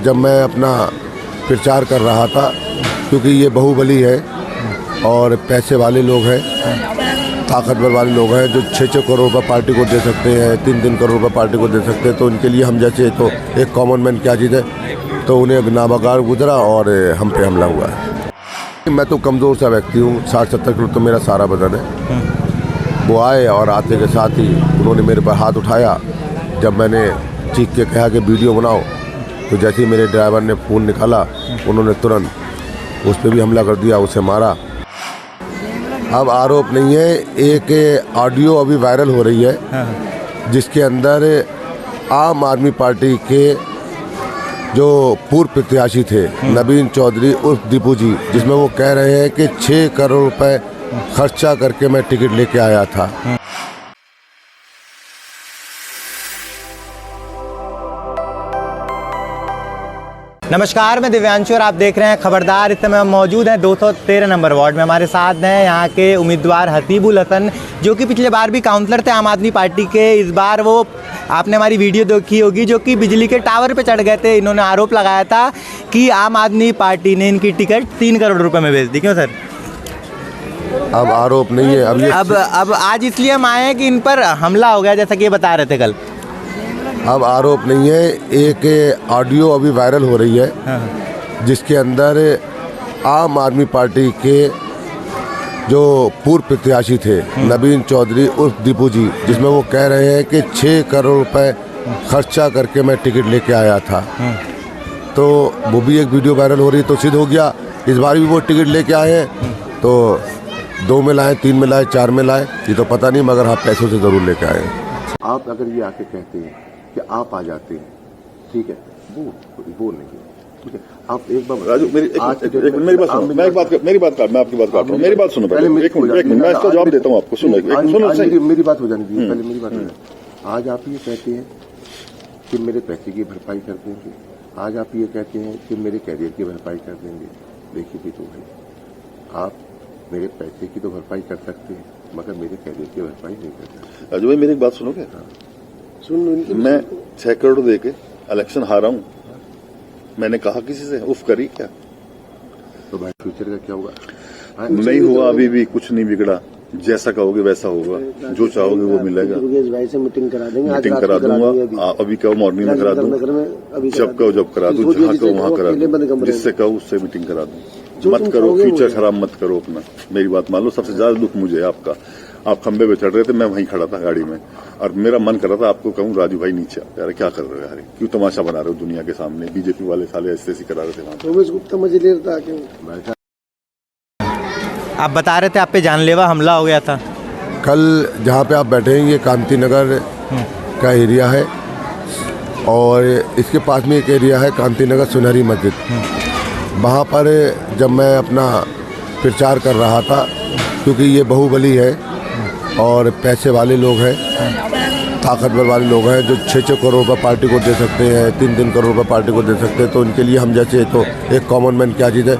जब मैं अपना प्रचार कर रहा था, क्योंकि ये बाहुबली है और पैसे वाले लोग हैं, ताकतवर वाले लोग हैं जो 6-6 करोड़ रुपये पार्टी को दे सकते हैं, 3-3 करोड़ रुपये पार्टी को दे सकते हैं। तो इनके लिए हम जैसे तो एक कॉमन मैन क्या चीज़ है, तो उन्हें नाबागार गुजरा और हम पे हमला हुआ है। मैं तो कमज़ोर सा व्यक्ति हूँ, 60-70 किलो तो मेरा सारा बदन है। वो आए और आते के साथ ही उन्होंने मेरे पर हाथ उठाया। जब मैंने चीख के कहा कि वीडियो बनाओ, तो जैसे ही मेरे ड्राइवर ने फ़ोन निकाला, उन्होंने तुरंत उस पर भी हमला कर दिया, उसे मारा। अब आरोप नहीं है, एक ऑडियो अभी वायरल हो रही है जिसके अंदर आम आदमी पार्टी के जो पूर्व प्रत्याशी थे नवीन चौधरी उर्फ दीपू जी, जिसमें वो कह रहे हैं कि 6 करोड़ रुपए खर्चा करके मैं टिकट लेके आया था। नमस्कार, मैं दिव्यांशु और आप देख रहे हैं खबरदार। इस समय हम मौजूद हैं 213 नंबर वार्ड में। हमारे साथ हैं यहाँ के उम्मीदवार हसीबुल हसन, जो कि पिछले बार भी काउंसलर थे आम आदमी पार्टी के। इस बार वो, आपने हमारी वीडियो देखी होगी, जो कि बिजली के टावर पे चढ़ गए थे। इन्होंने आरोप लगाया था कि आम आदमी पार्टी ने इनकी टिकट 3 करोड़ रुपये में बेच दी। क्यों सर? अब आरोप नहीं है, अब आज इसलिए हम आए हैं कि इन पर हमला हो गया, जैसा कि ये बता रहे थे कल। अब आरोप नहीं है, एक ऑडियो अभी वायरल हो रही है जिसके अंदर आम आदमी पार्टी के जो पूर्व प्रत्याशी थे नवीन चौधरी उर्फ दीपू जी, जिसमें वो कह रहे हैं कि 6 करोड़ रुपए खर्चा करके मैं टिकट लेके आया था। तो वो भी एक वीडियो वायरल हो रही, तो सिद्ध हो गया इस बार भी वो टिकट लेके आए हैं। तो 2 में लाए, 3 में लाए, 4 में लाए, ये तो पता नहीं, मगर हाँ पैसों से ज़रूर लेके आए हैं। आप अगर ये आके कहते हैं कि आप आ जाते हैं, ठीक है, वो नहीं, ठीक है। आप एक बार राजू, मेरी बात सुनो। मैं आपकी बात काट रहा हूँ, मेरी बात सुनो पहले। एक मिनट मैं इसका जवाब देता हूँ आपको। सुनो, मेरी बात हो जानी चाहिए, पहले मेरी बात हो जाए। आज आप ये कहते हैं कि मेरे पैसे की भरपाई कर देंगे, आज आप ये कहते हैं कि मेरे कैरियर की भरपाई कर देंगे। देखिए भी तो भाई, आप मेरे पैसे की तो भरपाई कर सकते हैं, मगर मेरे कैरियर की भरपाई नहीं कर सकते। राजू भाई, मेरी बात सुनोगे? मैं 6 करोड़ दे के इलेक्शन हारा हूँ। मैंने कहा किसी से उफ करी क्या? तो भाई फ्यूचर का क्या होगा? नहीं हुआ, अभी भी कुछ नहीं बिगड़ा। जैसा कहोगे वैसा होगा, जो चाहोगे वो मिलेगा। भाई से मीटिंग करा देंगे, मीटिंग करा दूंगा। अभी कहो मॉर्निंग में करा दूँ, जब कहो जब करा दूँ, जहाँ कहो वहाँ करा दूँ, जिससे कहो उससे मीटिंग करा दूँ। मत करो, फ्यूचर खराब मत करो अपना। मेरी बात मान लो। सबसे ज्यादा दुख मुझे है आपका। आप खंबे पे चढ़ रहे थे, मैं वहीं खड़ा था गाड़ी में, और मेरा मन कर रहा था आपको कहूँ राजू भाई नीचे आ। यार क्या कर रहे हो यार, क्यों तमाशा बना रहे हो दुनिया के सामने? बीजेपी वाले साले ऐसे ऐसे करा रहे थे वहाँ। आप बता रहे थे आप पे जानलेवा हमला हो गया था कल। जहाँ पे आप बैठे हैं ये कांति नगर का एरिया है, और इसके पास में एक एरिया है कांति नगर सुनहरी मस्जिद। वहाँ पर जब मैं अपना प्रचार कर रहा था, क्योंकि ये बाहुबली है और पैसे वाले लोग हैं, ताकतवर वाले लोग हैं जो 6-6 करोड़ रुपये पार्टी को दे सकते हैं, 3-3 करोड़ रुपये पार्टी को दे सकते हैं। तो इनके लिए हम जैसे तो एक कॉमन मैन क्या चीज़ है,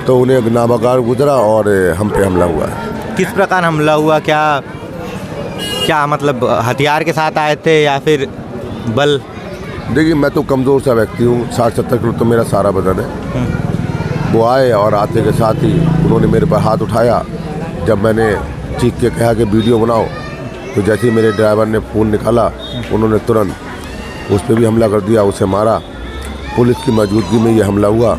तो उन्हें नाबागार गुजरा और हम पे हमला हुआ है। किस प्रकार हमला हुआ? क्या मतलब हथियार के साथ आए थे या फिर बल? देखिए, मैं तो कमज़ोर सा व्यक्ति हूँ, 60-70 किलो तो मेरा सारा बदन है। वो आए और आते के साथ ही उन्होंने मेरे पर हाथ उठाया। जब मैंने चीख के कहा कि वीडियो बनाओ, तो जैसे ही मेरे ड्राइवर ने फ़ोन निकाला, उन्होंने तुरंत उस पर भी हमला कर दिया, उसे मारा। पुलिस की मौजूदगी में ये हमला हुआ।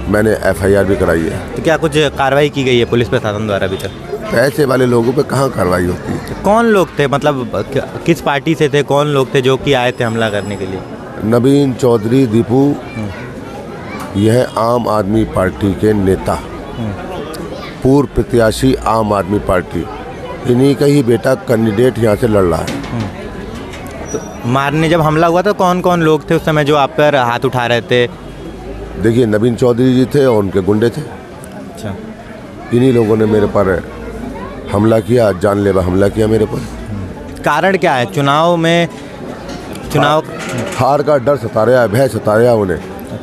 मैंने FIR भी कराई है। तो क्या कुछ कार्रवाई की गई है पुलिस प्रशासन द्वारा अभी तक? पैसे वाले लोगों पे कहाँ कार्रवाई होती है? कौन लोग थे, मतलब किस पार्टी से थे, कौन लोग थे जो कि आए थे हमला करने के लिए? नवीन चौधरी दीपू, यह आम आदमी पार्टी के नेता, पूर्व प्रत्याशी आम आदमी पार्टी, इन्हीं का ही बेटा कैंडिडेट यहाँ से लड़ रहा है। तो मारने जब हमला हुआ तो कौन कौन लोग थे उस समय जो आप पर हाथ उठा रहे थे? देखिए, नवीन चौधरी जी थे और उनके गुंडे थे। अच्छा। इन्हीं लोगों ने मेरे पर हमला किया, जानलेवा हमला किया मेरे पर। कारण क्या है? चुनाव हार का डर सता रहा है, भय सता रहा है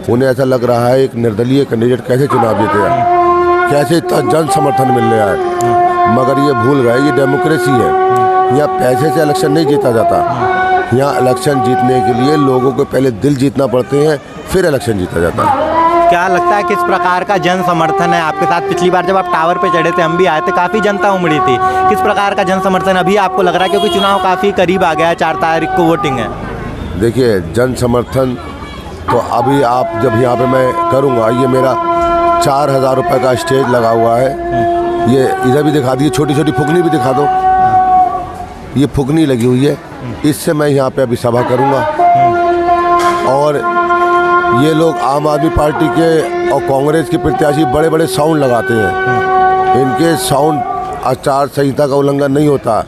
उन्हें ऐसा लग रहा है एक निर्दलीय कैंडिडेट कैसे चुनाव जीते हैं, कैसे इतना जन समर्थन मिल रहा है। मगर ये भूल गए ये डेमोक्रेसी है, यहाँ पैसे से इलेक्शन नहीं जीता जाता। यहाँ इलेक्शन जीतने के लिए लोगों को पहले दिल जीतना पड़ते हैं, फिर इलेक्शन जीता जाता है। क्या लगता है किस प्रकार का जन समर्थन है आपके साथ? पिछली बार जब आप टावर पे चढ़े थे, हम भी आए थे, काफ़ी जनता उमड़ी थी। किस प्रकार का जन समर्थन अभी आपको लग रहा है, क्योंकि चुनाव काफ़ी करीब आ गया है, 4 तारीख को वोटिंग है? देखिए, जन समर्थन तो अभी आप जब यहाँ पे मैं करूँगा, ये मेरा 4000 रुपये का स्टेज लगा हुआ है। ये इधर भी दिखा दिए, छोटी छोटी फुकनी भी दिखा दो, ये फुकनी लगी हुई है, इससे मैं यहाँ पे अभी सभा करूँगा। और ये लोग आम आदमी पार्टी के और कांग्रेस के प्रत्याशी बड़े बड़े साउंड लगाते हैं, इनके साउंड आचार संहिता का उल्लंघन नहीं होता।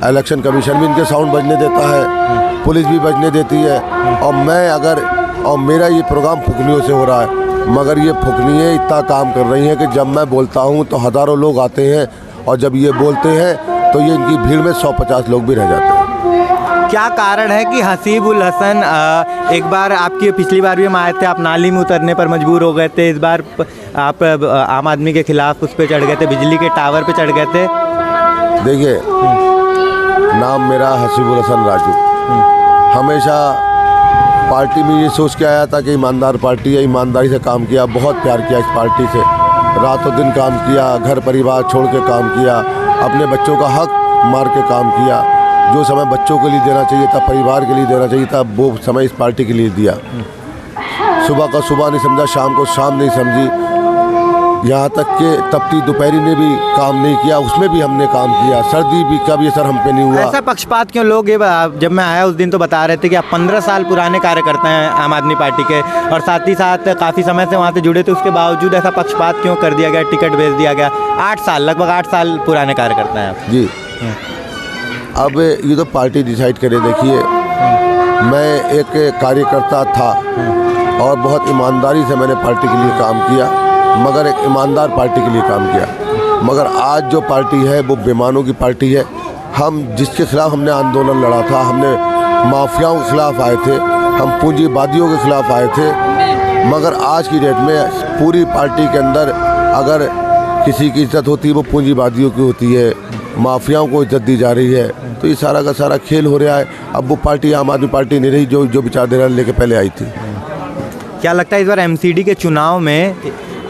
इलेक्शन कमीशन भी इनके साउंड बजने देता है, पुलिस भी बजने देती है। और मेरा ये प्रोग्राम फुकनियों से हो रहा है, मगर ये फुकनियाँ इतना काम कर रही हैं कि जब मैं बोलता हूँ तो हज़ारों लोग आते हैं, और जब ये बोलते हैं तो ये इनकी भीड़ में 150 लोग भी रह जाते हैं। क्या कारण है कि हसीबुल हसन एक बार आपकी, पिछली बार भी हम आए थे, आप नाली में उतरने पर मजबूर हो गए थे, इस बार आप आम आदमी के खिलाफ उस पर चढ़ गए थे, बिजली के टावर पे चढ़ गए थे? देखिए, नाम मेरा हसीबुल हसन राजू। हमेशा पार्टी में ये सोच के आया था कि ईमानदार पार्टी है, ईमानदारी से काम किया, बहुत प्यार किया इस पार्टी से, रातों दिन काम किया, घर परिवार छोड़ के काम किया, अपने बच्चों का हक मार के काम किया। जो समय बच्चों के लिए देना चाहिए था, परिवार के लिए देना चाहिए था, वो समय इस पार्टी के लिए दिया। सुबह का सुबह नहीं समझा, शाम को शाम नहीं समझी, यहाँ तक कि तपती दोपहरी ने भी काम नहीं किया, उसमें भी हमने काम किया, सर्दी भी का भी असर हम पे नहीं हुआ। ऐसा पक्षपात क्यों? लोग ये जब मैं आया उस दिन तो बता रहे थे कि आप 15 साल पुराने कार्यकर्ता हैं आम आदमी पार्टी के, और साथ ही साथ काफ़ी समय से वहाँ से जुड़े थे, उसके बावजूद ऐसा पक्षपात क्यों कर दिया गया, टिकट भेज दिया गया? 8 साल, लगभग 8 साल पुराने कार्यकर्ता हैं आप। जी, अब ये तो पार्टी डिसाइड करे। देखिए, मैं एक कार्यकर्ता था और बहुत ईमानदारी से मैंने पार्टी के लिए काम किया, मगर एक ईमानदार पार्टी के लिए काम किया। मगर आज जो पार्टी है वो बेईमानों की पार्टी है। हम जिसके खिलाफ हमने आंदोलन लड़ा था, हमने माफियाओं के खिलाफ आए थे, हम पूंजीवादियों के खिलाफ आए थे, मगर आज की डेट में पूरी पार्टी के अंदर अगर किसी की इज्जत होती है वो पूंजीवादियों की होती है, माफियाओं को इज्जत दी जा रही है। तो ये सारा का सारा खेल हो रहा है। अब वो पार्टी आम आदमी पार्टी नहीं रही जो विचारधारा लेके पहले आई थी। क्या लगता है इस बार एमसीडी के चुनाव में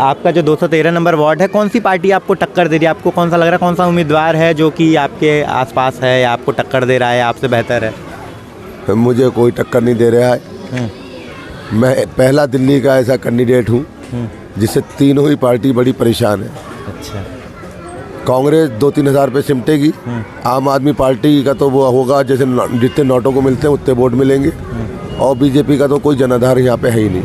आपका जो 213 नंबर वार्ड है, कौन सी पार्टी आपको टक्कर दे रही है? आपको कौन सा लग रहा है, कौन सा उम्मीदवार है जो कि आपके आसपास है या आपको टक्कर दे रहा है, आपसे बेहतर है? मुझे कोई टक्कर नहीं दे रहा है। मैं पहला दिल्ली का ऐसा कैंडिडेट हूँ जिससे तीनों ही पार्टी बड़ी परेशान है। अच्छा। कांग्रेस 2-3 हज़ार पे सिमटेगी, आम आदमी पार्टी का तो वो होगा जैसे जितने नोटों को मिलते हैं उतने वोट मिलेंगे, और बीजेपी का तो कोई जनाधार यहाँ पे है ही नहीं।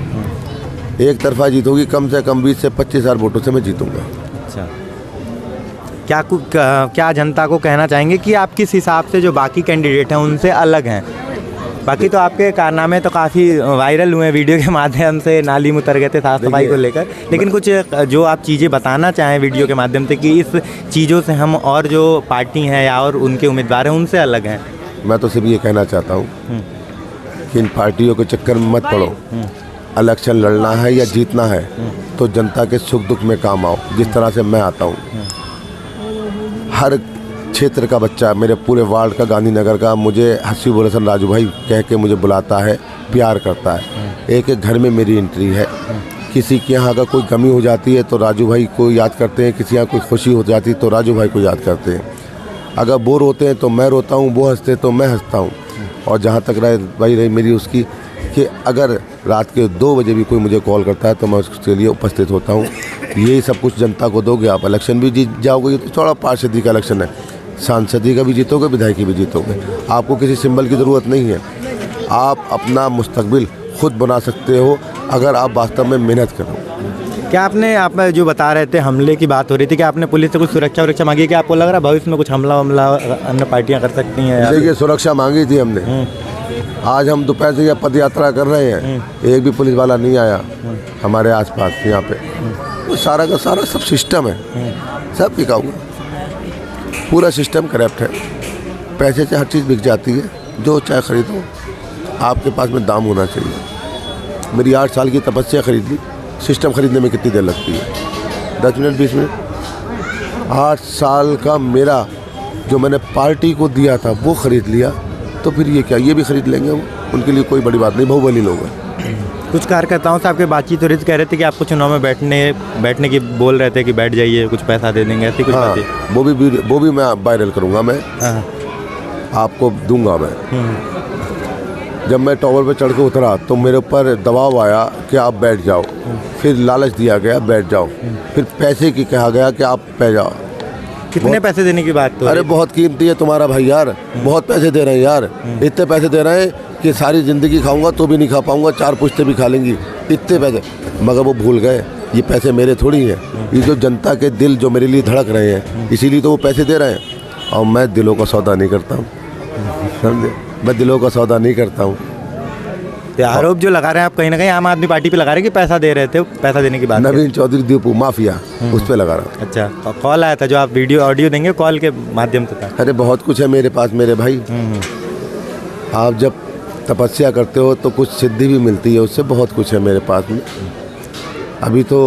एक तरफा जीत होगी, कम से कम 20 से 25 हज़ार वोटों से मैं जीतूंगा। अच्छा, क्या जनता को कहना चाहेंगे कि आप किस हिसाब से जो बाकी कैंडिडेट हैं उनसे अलग हैं? बाकी तो आपके कारनामे तो काफ़ी वायरल हुए वीडियो के माध्यम से, नाली में उतर गए थे साफ सफाई को लेकर, लेकिन कुछ जो आप चीज़ें बताना चाहें वीडियो के माध्यम से कि इस चीज़ों से हम और जो पार्टी हैं या और उनके उम्मीदवार हैं उनसे अलग हैं? मैं तो सिर्फ ये कहना चाहता हूँ कि इन पार्टियों के चक्कर में मत पड़ो। इलेक्शन लड़ना है या जीतना है तो जनता के सुख दुख में काम आओ, जिस तरह से मैं आता हूँ। हर क्षेत्र का बच्चा, मेरे पूरे वार्ड का, गांधीनगर का, मुझे हसीबुल हसन राजू भाई कह के मुझे बुलाता है, प्यार करता है। एक एक घर में मेरी एंट्री है। किसी के यहाँ का कोई कमी हो जाती है तो राजू भाई को याद करते हैं, किसी यहाँ कोई खुशी हो जाती है तो राजू भाई को याद करते हैं। अगर वो रोते हैं तो मैं रोता हूँ, वो हंसते तो मैं हंसता हूँ। और जहाँ तक रही मेरी उसकी कि अगर रात के 2 बजे भी कोई मुझे कॉल करता है तो मैं उसके लिए उपस्थित होता हूँ। यही सब कुछ जनता को दोगे आप, इलेक्शन भी जीत जाओगे। ये तो थोड़ा पार्षदी का इलेक्शन है, सांसदी का भी जीतोगे, विधायकी भी जीतोगे। आपको किसी सिंबल की ज़रूरत नहीं है। आप अपना मुस्तकबिल खुद बना सकते हो अगर आप वास्तव में मेहनत करो। क्या आप जो बता रहे थे हमले की बात हो रही थी, कि आपने पुलिस से कुछ सुरक्षा मांगी? क्या आपको लग रहा है भविष्य में कुछ हमला अन्य पार्टियां कर सकती हैं? देखिए, सुरक्षा मांगी थी हमने। आज हम दोपहर से पद यात्रा कर रहे हैं, एक भी पुलिस वाला नहीं आया हमारे आसपास यहाँ पे। वो सारा का सारा सब सिस्टम है, सब बिका हुआ, पूरा सिस्टम करप्ट है। पैसे से हर चीज़ बिक जाती है, जो चाहे खरीदो, आपके पास में दाम होना चाहिए। मेरी 8 साल की तपस्या खरीद ली, सिस्टम खरीदने में कितनी देर लगती है? 10 मिनट 20 मिनट। 8 साल का मेरा जो मैंने पार्टी को दिया था वो खरीद लिया, तो फिर ये क्या, ये भी खरीद लेंगे वो? उनके लिए कोई बड़ी बात नहीं, बाहुबली लोग हैं। कुछ कार्यकर्ताओं से आपके बातचीत हो रही थी, कह रहे थे कि आपको चुनाव में बैठने की बोल रहे थे कि बैठ जाइए, कुछ पैसा दे देंगे, ऐसी कुछ हाँ, बातें। वो भी मैं वायरल करूँगा, मैं हाँ। आपको दूंगा मैं। जब मैं टॉवर पे चढ़ के उतरा तो मेरे ऊपर दबाव आया कि आप बैठ जाओ, फिर लालच दिया गया बैठ जाओ, फिर पैसे की कहा गया कि आप बैठ जाओ। कितने पैसे देने की बात तो? अरे बहुत कीमती है तुम्हारा भाई यार, बहुत पैसे दे रहे हैं यार, इतने पैसे दे रहे हैं कि सारी ज़िंदगी खाऊंगा तो भी नहीं खा पाऊंगा, 4 पुश्ते भी खा लेंगी, इतने पैसे। मगर वो भूल गए ये पैसे मेरे थोड़ी हैं, ये जो जनता के दिल जो मेरे लिए धड़क रहे हैं, इसीलिए तो वो पैसे दे रहे हैं। और मैं दिलों का सौदा नहीं करता हूँ, समझे, मैं दिलों का सौदा नहीं करता हूँ। ये आरोप जो लगा रहे हैं आप कहीं ना कहीं आम आदमी पार्टी पे लगा रहे हैं कि पैसा दे रहे थे, पैसा देने की बात। नवीन चौधरी दीपू माफिया, उस पर लगा रहा हूँ। अच्छा, कॉल आया था जो आप वीडियो ऑडियो देंगे कॉल के माध्यम से था? अरे बहुत कुछ है मेरे पास मेरे भाई, आप जब तपस्या करते हो तो कुछ सिद्धि भी मिलती है, उससे बहुत कुछ है मेरे पास में। अभी तो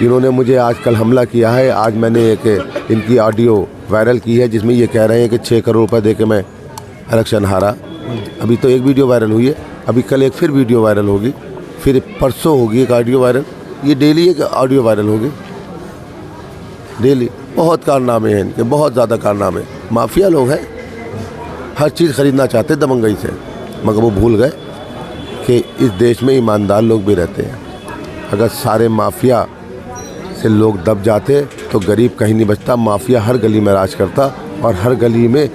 इन्होंने मुझे आज कल हमला किया है, आज मैंने एक इनकी ऑडियो वायरल की है जिसमें ये कह रहे हैं कि 6 करोड़ रुपए दे के मैं इलेक्शन हारा। अभी तो एक वीडियो वायरल हुई है, अभी कल एक फिर वीडियो वायरल होगी, फिर परसों होगी एक ऑडियो वायरल, ये डेली एक ऑडियो वायरल होगी, डेली। बहुत कारनामे हैं इनके, बहुत ज़्यादा कारनामे। माफिया लोग हैं, हर चीज़ ख़रीदना चाहते दबंगई से, मगर वो भूल गए कि इस देश में ईमानदार लोग भी रहते हैं। अगर सारे माफिया से लोग दब जाते तो गरीब कहीं नहीं बचता। माफिया हर गली में राज करता, और हर गली में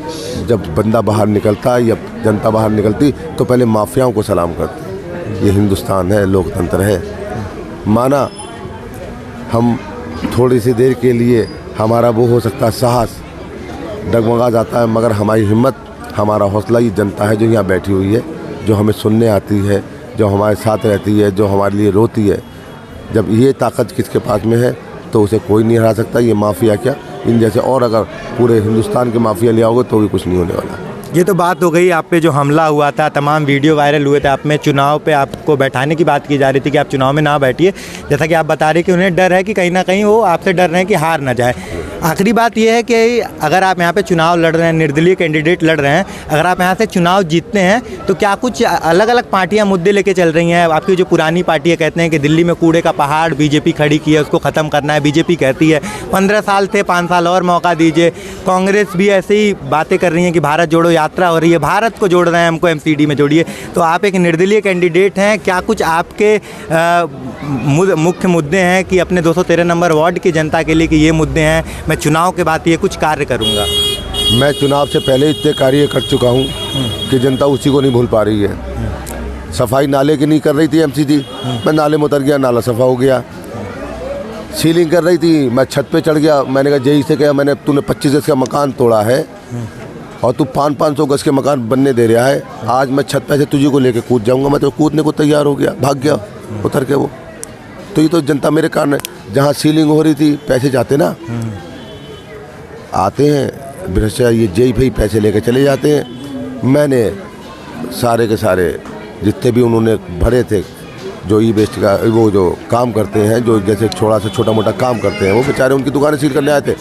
जब बंदा बाहर निकलता या जनता बाहर निकलती तो पहले माफियाओं को सलाम करती। ये हिंदुस्तान है, लोकतंत्र है। माना हम थोड़ी सी देर के लिए हमारा वो हो सकता है साहस डगमगा जाता है, मगर हमारी हिम्मत, हमारा हौसला ये जनता है जो यहाँ बैठी हुई है, जो हमें सुनने आती है, जो हमारे साथ रहती है, जो हमारे लिए रोती है। जब ये ताकत किसके पास में है तो उसे कोई नहीं हरा सकता। ये माफिया क्या, इन जैसे और अगर पूरे हिंदुस्तान के माफिया ले आओगे तो भी कुछ नहीं होने वाला। ये तो बात हो गई आप पे जो हमला हुआ था, तमाम वीडियो वायरल हुए थे, आप में चुनाव पे आपको बैठाने की बात की जा रही थी कि आप चुनाव में ना बैठिए, जैसा कि आप बता रहे कि उन्हें डर है कि कहीं ना कहीं वो आपसे डर रहे हैं कि हार ना जाए। आखिरी बात यह है कि अगर आप यहाँ पे चुनाव लड़ रहे हैं, निर्दलीय कैंडिडेट लड़ रहे हैं, अगर आप यहाँ से चुनाव जीतते हैं तो क्या कुछ अलग अलग पार्टियाँ मुद्दे लेके चल रही हैं? आपकी जो पुरानी पार्टियाँ कहते हैं कि दिल्ली में कूड़े का पहाड़ बीजेपी खड़ी की है, उसको ख़त्म करना है, बीजेपी कहती है 15 साल थे, 5 साल और मौका दीजिए। कांग्रेस भी ऐसे ही बातें कर रही हैं कि भारत जोड़ो यात्रा हो रही है, भारत को जोड़ रहे हैं, हमको MCD में जोड़िए। तो आप एक निर्दलीय कैंडिडेट हैं, क्या कुछ आपके मुख्य मुद्दे हैं कि अपने 213 नंबर वार्ड की जनता के लिए कि ये मुद्दे हैं, मैं चुनाव के बाद ये कुछ कार्य करूंगा? मैं चुनाव से पहले इतने कार्य कर चुका हूँ कि जनता उसी को नहीं भूल पा रही है। सफाई नाले की नहीं कर रही थी MCD, मैं नाले में उतर गया, नाला सफा हो गया। सीलिंग कर रही थी, मैं छत पे चढ़ गया, मैंने कहा जेई से कहा मैंने तूने 25 गज का मकान तोड़ा है और तू 500-500 गज के मकान बनने दे रहा है, आज मैं छत पे से तुझे को लेके कूद जाऊंगा। मैं तो कूदने को तैयार हो गया, भाग गया उतर के वो। तो ये तो जनता मेरे कारण है। जहाँ सीलिंग हो रही थी पैसे जाते ना, आते हैं भ्रष्टाचार, ये जेई भाई पैसे लेके चले जाते हैं। मैंने सारे के सारे जितने भी उन्होंने भरे थे जो ई-वेस्ट का वो जो काम करते हैं, जो जैसे छोटा से छोटा मोटा काम करते हैं, वो बेचारे उनकी दुकानें सील करने आए थे।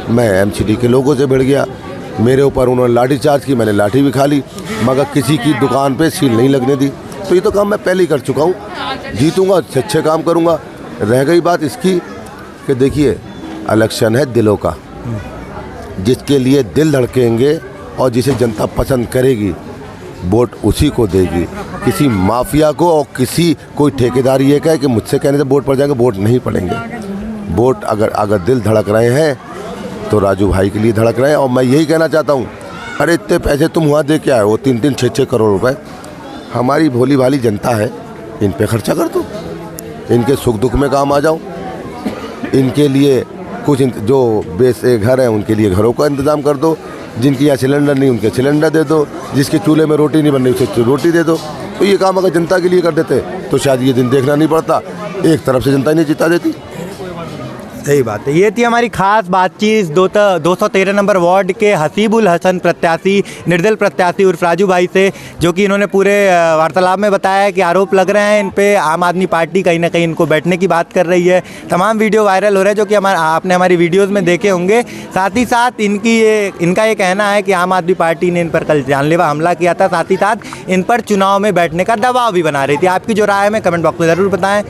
मैं MCD के लोगों से भिड़ गया, मेरे ऊपर उन्होंने लाठी चार्ज की, मैंने लाठी भी खा ली, मगर किसी की दुकान पे सील नहीं लगने दी। तो ये तो काम मैं पहले ही कर चुका हूँ, जीतूँगा, अच्छे काम करूँगा। रह गई बात इसकी कि देखिए इलेक्शन है दिलों का, जिसके लिए दिल धड़केंगे और जिसे जनता पसंद करेगी वोट उसी को देगी। किसी माफिया को और किसी कोई ठेकेदार ये कहे कि मुझसे कहने से वोट पड़ जाएंगे, वोट नहीं पड़ेंगे। वोट अगर दिल धड़क रहे हैं तो राजू भाई के लिए धड़क रहे हैं। और मैं यही कहना चाहता हूँ, अरे इतने पैसे तुम वहाँ दे के आए हो, 3-3, 6-6 करोड़ रुपए, हमारी भोली भाली जनता है, इन पे खर्चा कर दो, इनके सुख दुख में काम आ जाओ। इनके लिए कुछ जो बेस घर हैं उनके लिए घरों का इंतज़ाम कर दो, जिनकी यहाँ सिलेंडर नहीं उनके सिलेंडर दे दो, जिसके चूल्हे में रोटी नहीं बन रही उसे रोटी दे दो। तो ये काम अगर जनता के लिए कर देते तो शायद ये दिन देखना नहीं पड़ता। एक तरफ से जनता नहीं जिता देती। सही बात है। ये थी हमारी खास बातचीत 213 नंबर वार्ड के हसीबुल हसन प्रत्याशी, निर्दल प्रत्याशी उर्फ राजू भाई से, जो कि इन्होंने पूरे वार्तालाप में बताया है कि आरोप लग रहे हैं इन पे, आम आदमी पार्टी कहीं ना कहीं इनको बैठने की बात कर रही है। तमाम वीडियो वायरल हो रहे हैं जो कि आपने हमारी वीडियोज़ में देखे होंगे। साथ ही साथ इनका ये कहना है कि आम आदमी पार्टी ने इन पर कल जानलेवा हमला किया था, साथ ही साथ इन पर चुनाव में बैठने का दबाव भी बना रही थी। आपकी जो राय है हमें कमेंट बॉक्स में ज़रूर बताएं।